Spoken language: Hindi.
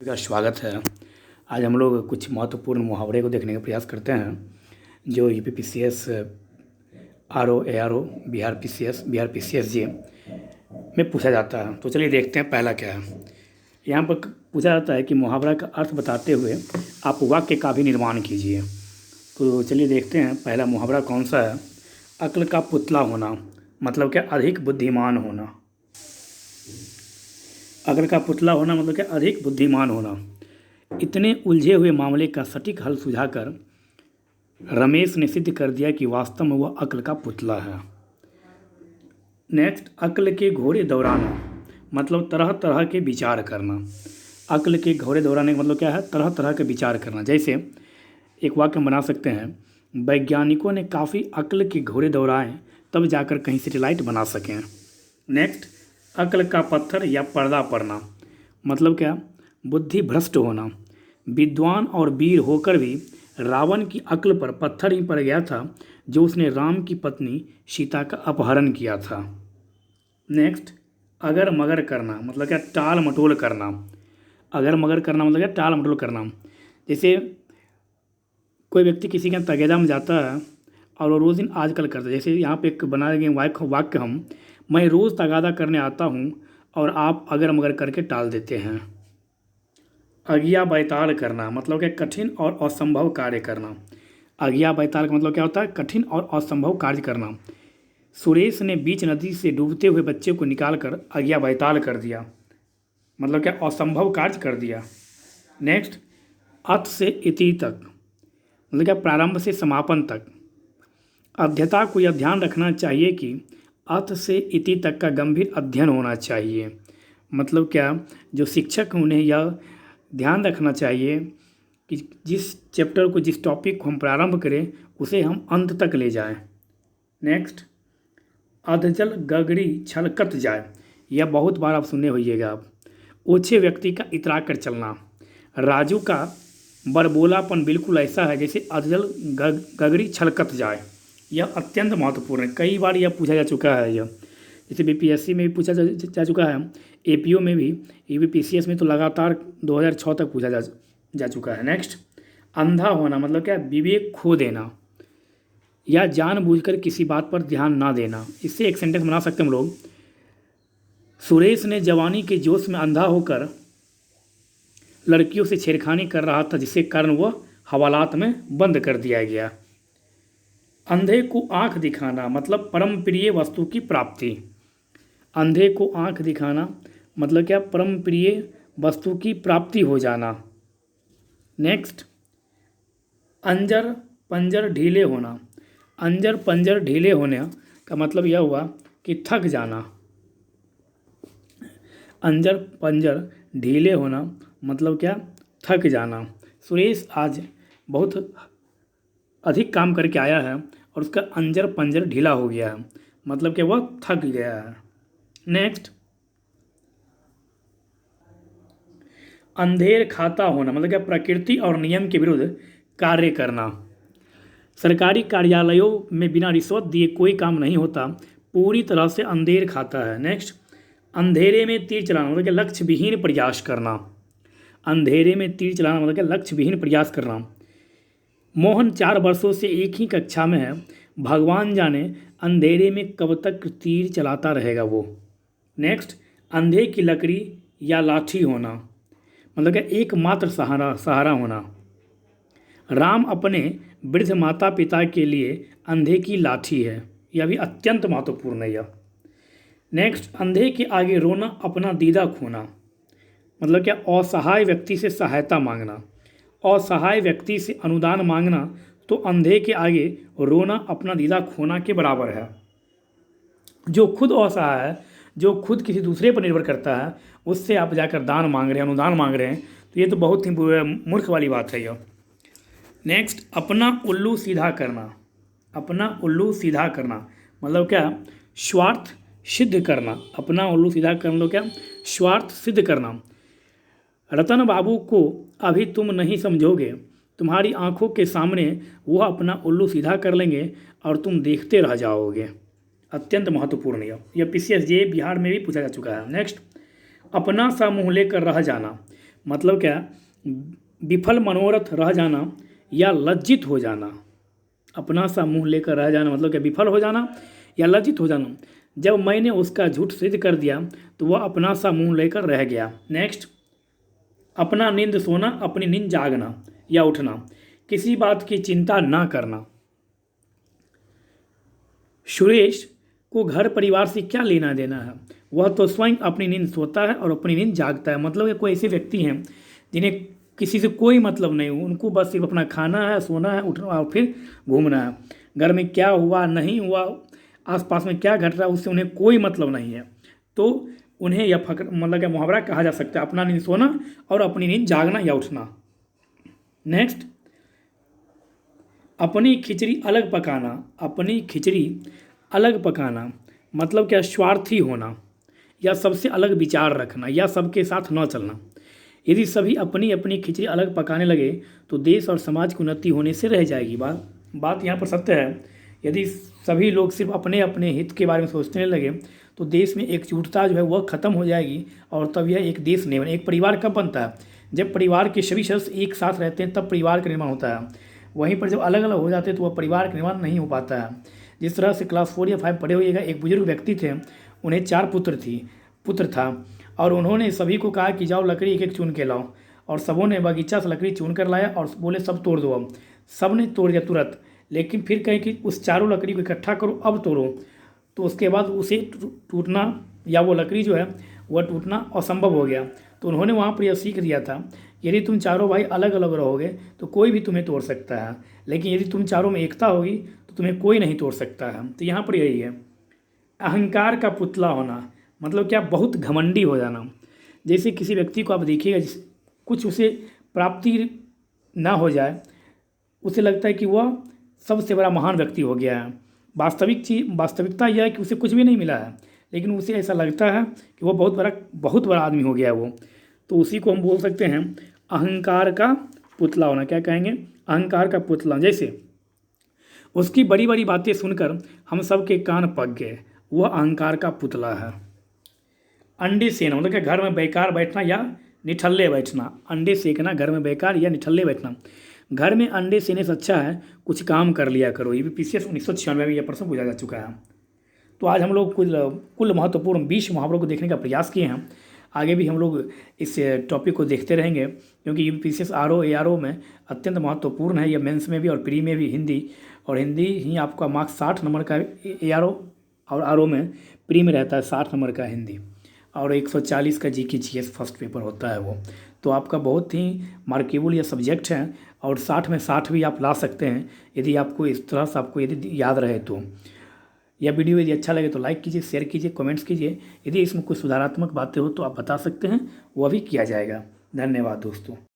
का स्वागत है। आज हम लोग कुछ महत्वपूर्ण मुहावरे को देखने का प्रयास करते हैं जो UP PCS, RO, ARO, Bihar PCS जी में पूछा जाता है। तो चलिए देखते हैं पहला क्या है। यहाँ पर पूछा जाता है कि मुहावरा का अर्थ बताते हुए आप वाक्य का भी निर्माण कीजिए। तो चलिए देखते हैं पहला मुहावरा कौन सा है। अक्ल का पुतला होना मतलब क्या? अधिक बुद्धिमान होना। अक्ल का पुतला होना मतलब क्या? अधिक बुद्धिमान होना। इतने उलझे हुए मामले का सटीक हल सुझाकर रमेश ने सिद्ध कर दिया कि वास्तव में वह अक्ल का पुतला है। नेक्स्ट, अक्ल के घोड़े दौड़ाना मतलब तरह तरह के विचार करना। अक्ल के घोड़े दौड़ाने का मतलब क्या है? तरह तरह के विचार करना। जैसे एक वाक्य हम बना सकते हैं, वैज्ञानिकों ने काफ़ी अक्ल के घोड़े दौड़ाए तब जाकर कहीं सैटेलाइट बना सकें। नेक्स्ट, अक्ल का पत्थर या पर्दा पड़ना मतलब क्या? बुद्धि भ्रष्ट होना। विद्वान और वीर होकर भी रावण की अक्ल पर पत्थर ही पड़ गया था जो उसने राम की पत्नी सीता का अपहरण किया था। नेक्स्ट, अगर मगर करना मतलब क्या? टाल मटोल करना। अगर मगर करना मतलब क्या? टाल मटोल करना। जैसे कोई व्यक्ति किसी के यहाँ तगेदा में जाता है और वो रोज़ दिन आजकल करता है। जैसे यहाँ पे एक बनाए गए वाक्य हम, मैं रोज़ तगादा करने आता हूँ और आप अगर मगर करके टाल देते हैं। अगिया बैताल करना मतलब क्या? कठिन और असंभव कार्य करना। अगिया बैताल का मतलब क्या होता है? कठिन और असंभव कार्य करना। सुरेश ने बीच नदी से डूबते हुए बच्चे को निकालकर अगिया बैताल कर दिया मतलब क्या? असंभव कार्य कर दिया। नेक्स्ट, अत से इति तक मतलब क्या? प्रारंभ से समापन तक। अध्येता को यह ध्यान रखना चाहिए कि अत से इति तक का गंभीर अध्ययन होना चाहिए। मतलब क्या? जो शिक्षक हैं उन्हें यह ध्यान रखना चाहिए कि जिस चैप्टर को, जिस टॉपिक को हम प्रारंभ करें उसे हम अंत तक ले जाएं। नेक्स्ट, अधजल गगरी छलकत जाए, यह बहुत बार आप सुने होइएगा आप। ओछे व्यक्ति का इतरा कर चलना। राजू का बड़बोलापन बिल्कुल ऐसा है जैसे अधजल गगरी छलकत जाए। यह अत्यंत महत्वपूर्ण है, कई बार यह पूछा जा चुका है। यह जैसे बीपीएससी में भी पूछा जा चुका है, एपीओ में भी, यूपीपीसीएस में तो लगातार 2006 तक पूछा जा चुका है। नेक्स्ट, अंधा होना मतलब क्या? विवेक खो देना या जानबूझकर किसी बात पर ध्यान ना देना। इससे एक सेंटेंस बना सकते हैं हम लोग, सुरेश ने जवानी के जोश में अंधा होकर लड़कियों से छेड़खानी कर रहा था जिसके कारण वह हवालात में बंद कर दिया गया। अंधे को आंख दिखाना मतलब परम प्रिय वस्तु की प्राप्ति। अंधे को आंख दिखाना मतलब क्या? परम प्रिय वस्तु की प्राप्ति हो जाना। नेक्स्ट, अंजर पंजर ढीले होना। अंजर पंजर ढीले होने का मतलब यह हुआ कि थक जाना। अंजर पंजर ढीले होना मतलब क्या? थक जाना। सुरेश आज बहुत अधिक काम करके आया है और उसका अंजर पंजर ढीला हो गया है मतलब कि वह थक गया है। नेक्स्ट, अंधेर खाता होना मतलब क्या? प्रकृति और नियम के विरुद्ध कार्य करना। सरकारी कार्यालयों में बिना रिश्वत दिए कोई काम नहीं होता, पूरी तरह से अंधेर खाता है। नेक्स्ट, अंधेरे में तीर चलाना मतलब क्या? लक्ष्य विहीन प्रयास करना। अंधेरे में तीर चलाना मतलब क्या? लक्ष्य विहीन प्रयास करना। मोहन 4 वर्षों से एक ही कक्षा में है, भगवान जाने अंधेरे में कब तक तीर चलाता रहेगा वो। नेक्स्ट, अंधे की लकड़ी या लाठी होना मतलब क्या? एकमात्र सहारा होना। राम अपने वृद्ध माता पिता के लिए अंधे की लाठी है, यह भी अत्यंत महत्वपूर्ण है यह। नेक्स्ट, अंधे के आगे रोना अपना दीदा खोना मतलब क्या? असहाय व्यक्ति से सहायता मांगना। असहाय व्यक्ति से अनुदान मांगना तो अंधे के आगे रोना अपना दीदा खोना के बराबर है। जो खुद असहाय है, जो खुद किसी दूसरे पर निर्भर करता है, उससे आप जाकर दान मांग रहे हैं, अनुदान मांग रहे हैं, तो ये तो बहुत ही मूर्ख वाली बात है यह। नेक्स्ट, अपना उल्लू सीधा करना। अपना उल्लू सीधा करना मतलब क्या? स्वार्थ सिद्ध करना। अपना उल्लू सीधा करना मतलब क्या? स्वार्थ सिद्ध करना। रतन बाबू को अभी तुम नहीं समझोगे, तुम्हारी आंखों के सामने वह अपना उल्लू सीधा कर लेंगे और तुम देखते रह जाओगे। अत्यंत महत्वपूर्ण यह पीसीएस जे बिहार में भी पूछा जा चुका है। नेक्स्ट, अपना सा मुँह लेकर रह जाना मतलब क्या, विफल मनोरथ रह जाना या लज्जित हो जाना। अपना सा मुंह लेकर रह जाना मतलब क्या, विफल हो जाना या लज्जित हो जाना। जब मैंने उसका झूठ सिद्ध कर दिया तो वह अपना सा मुंह लेकर रह गया। नेक्स्ट, अपना नींद सोना, अपनी नींद जागना या उठना, किसी बात की चिंता ना करना। सुरेश को घर परिवार से क्या लेना देना है, वह तो स्वयं अपनी नींद सोता है और अपनी नींद जागता है। मतलब ये कोई ऐसे व्यक्ति हैं जिन्हें किसी से कोई मतलब नहीं हो, उनको बस सिर्फ अपना खाना है, सोना है, उठना और फिर घूमना है। घर में क्या हुआ नहीं हुआ, आसपास में क्या घट रहा है, उससे उन्हें कोई मतलब नहीं है। तो उन्हें यह फकर मतलब क्या मुहावरा कहा जा सकता है, अपना नींद सोना और अपनी नींद जागना या उठना। नेक्स्ट, अपनी खिचड़ी अलग पकाना, अपनी खिचड़ी अलग पकाना मतलब क्या, स्वार्थी होना या सबसे अलग विचार रखना या सबके साथ न चलना। यदि सभी अपनी अपनी खिचड़ी अलग पकाने लगे तो देश और समाज की उन्नति होने से रह जाएगी। बात यहाँ पर सत्य है। यदि सभी लोग सिर्फ अपने अपने हित के बारे में सोचने लगे तो देश में एकजुटता जो है वह खत्म हो जाएगी और तब यह एक देश नहीं बने। एक परिवार कब बनता है, जब परिवार के सभी सदस्य एक साथ रहते हैं तब परिवार का निर्माण होता है। वहीं पर जब अलग अलग हो जाते हैं तो वह परिवार का निर्माण नहीं हो पाता है। जिस तरह से क्लास 4 या 5 पढ़े होइएगा, एक बुजुर्ग व्यक्ति थे, उन्हें 4 पुत्र था और उन्होंने सभी को कहा कि जाओ लकड़ी एक एक चुन के लाओ, और सबों ने बगीचा से लकड़ी चुन कर लाया और बोले सब तोड़ दो। अब सब ने तोड़ दिया तुरंत, लेकिन फिर कहें कि उस चारों लकड़ी को इकट्ठा करो अब तोड़ो, तो उसके बाद उसे टूटना या वो लकड़ी जो है वह टूटना असंभव हो गया। तो उन्होंने वहाँ पर यह सीख दिया था, यदि तुम चारों भाई अलग अलग रहोगे तो कोई भी तुम्हें तोड़ सकता है, लेकिन यदि तुम चारों में एकता होगी तो तुम्हें कोई नहीं तोड़ सकता है। तो यहाँ पर यही है, अहंकार का पुतला होना मतलब क्या, बहुत घमंडी हो जाना। जैसे किसी व्यक्ति को आप देखिएगा कुछ उसे प्राप्ति ना हो जाए, उसे लगता है कि वह सबसे बड़ा महान व्यक्ति हो गया है। वास्तविकता यह है कि उसे कुछ भी नहीं मिला है, लेकिन उसे ऐसा लगता है कि वह बहुत बड़ा आदमी हो गया है वो। तो उसी को हम बोल सकते हैं अहंकार का पुतला होना। क्या कहेंगे, अहंकार का पुतला। जैसे उसकी बड़ी बड़ी बातें सुनकर हम सब के कान पक गए, वह अहंकार का पुतला है। अंडे सेना मतलब क्या, घर में बेकार बैठना या निठल्ले बैठना। अंडे सेकना, घर में बेकार या निठल्ले बैठना। घर में अंडे सेने से अच्छा है कुछ काम कर लिया करो। ये भी PCS 1996 में यह प्रश्न पूछा जा चुका है। तो आज हम लोग कुल महत्वपूर्ण 20 मुहावरों को देखने का प्रयास किए हैं। आगे भी हम लोग इस टॉपिक को देखते रहेंगे, क्योंकि UPSS RO ARO में अत्यंत महत्वपूर्ण है। यह मेंस में भी और प्री में भी हिंदी ही आपका मार्क्स 60 नंबर का ARO और RO में प्री में रहता है 60 नंबर का हिंदी, और 140 का GK GS फर्स्ट पेपर होता है वो। तो आपका बहुत ही मार्केबल यह सब्जेक्ट है, और 60 में 60 भी आप ला सकते हैं यदि आपको इस तरह से आपको यदि याद रहे तो। यह वीडियो यदि अच्छा लगे तो लाइक कीजिए, शेयर कीजिए, कमेंट्स कीजिए। यदि इसमें कुछ सुधारात्मक बातें हो तो आप बता सकते हैं, वह भी किया जाएगा। धन्यवाद दोस्तों।